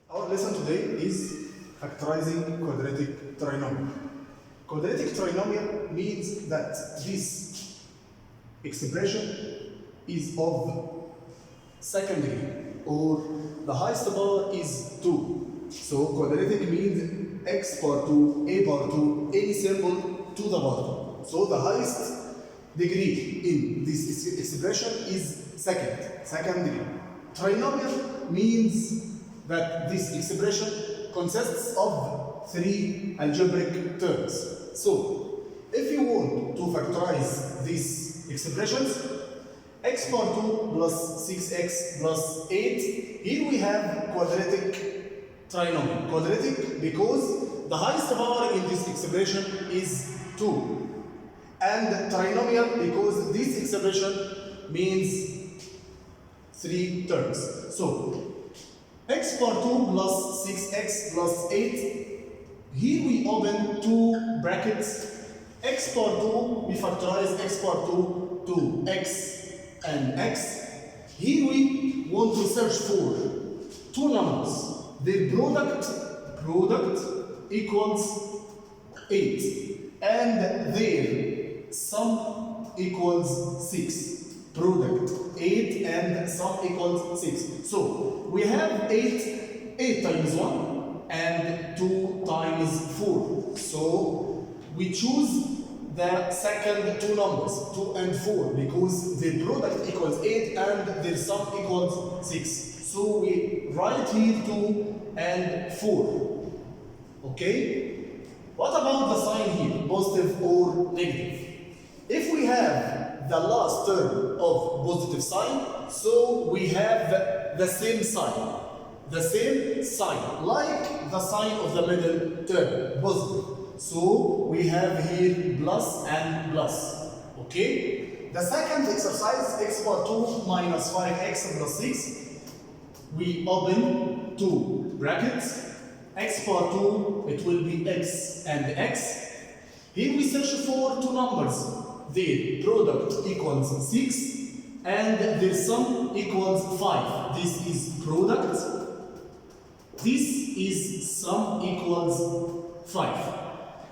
Our lesson today is factorizing quadratic trinomial. Quadratic trinomial means that this expression is of second degree, or the highest power is 2. So quadratic means x power 2, a power 2, any symbol to the power 2. So the highest degree in this expression is second degree. Trinomial means that this expression consists of 3 algebraic terms. So, if you want to factorize these expressions, x power 2 plus 6x plus 8, here we have quadratic trinomial. Quadratic because the highest power in this expression is 2. And trinomial because this expression means 3 terms. So, x power 2 plus 6x plus 8, here we open 2 brackets. X power 2, we factorize x power 2 to x and x. Here we want to search for 2 numbers. Their product equals 8 and their sum equals 6. Product 8 and sum equals 6. So we have 8 times 1 and 2 times 4. So we choose the second 2 numbers, 2 and 4, because their product equals 8 and their sum equals 6. So we write here 2 and 4. Okay? What about the sign here, positive or negative? If we have the last term of positive sign, so we have the same sign. The same sign, like the sign of the middle term, positive. So we have here plus and plus. Okay? The second exercise, x power 2 minus 5x plus 6. We open 2 brackets. X power 2, it will be x and x. Here we search for 2 numbers. Their product equals 6 and their sum equals 5. This is product. This is sum equals 5.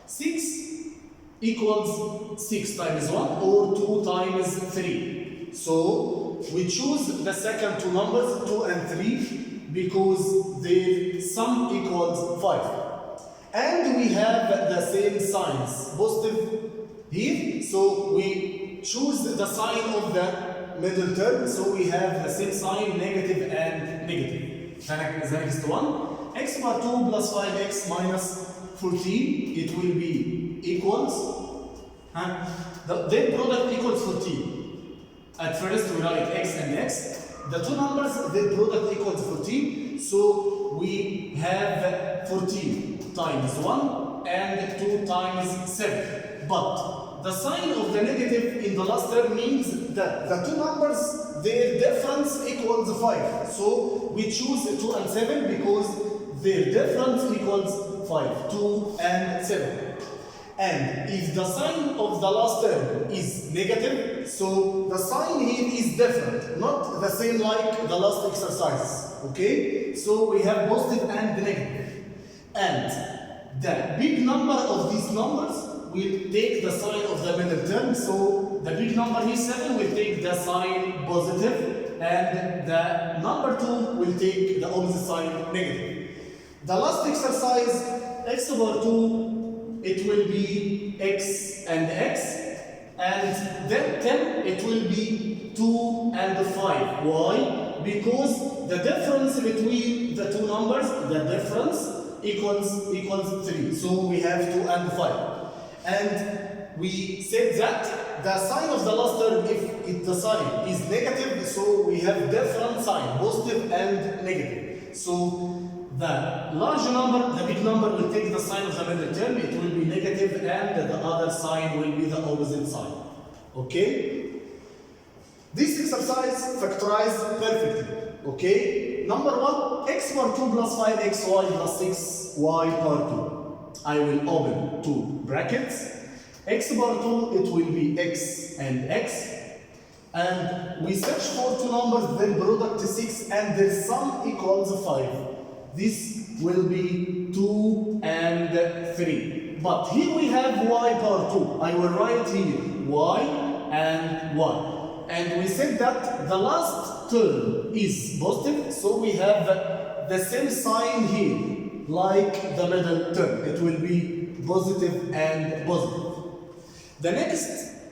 6 equals 6 times 1 or 2 times 3. So we choose the second 2 numbers, 2 and 3, because their sum equals 5. And we have the same signs, positive here, so we choose the sign of the middle term, so we have the same sign, negative and negative. The next one, x power 2 plus 5x minus 14, it will be equals, their product equals 14. At first we write x and x, the 2 numbers, their product equals 14, so we have 14 times 1 and 2 times 7. But the sign of the negative in the last term means that the 2 numbers, their difference equals 5. So we choose 2 and 7 because their difference equals 5. 2 and 7. And if the sign of the last term is negative, so the sign here is different, not the same like the last exercise. Okay? So we have positive and negative. And the big number of these numbers will take the sign of the middle term. So the big number here 7 will take the sign positive, and the number 2 will take the opposite sign negative. The last exercise, x over 2, it will be x and x, and then 10 it will be 2 and 5. Why? Because the difference between the 2 numbers, the difference equals 3. So we have 2 and 5. And we said that the sign of the last term, if the sign is negative, so we have different sign, positive and negative. So the large number, the big number will take the sign of the middle term, it will be negative, and the other sign will be the opposite sign. Okay? This exercise factorized perfectly. Okay? Number 1, x power 2 plus 5xy plus 6y power 2. I will open 2 brackets. X power 2, it will be x and x. And we search for 2 numbers, their product is 6 and their sum equals 5. this will be 2 and 3. But here we have y power 2. I will write here y and y. And we said that the last term is positive, so we have the same sign here, like the middle term. It will be positive and positive. The next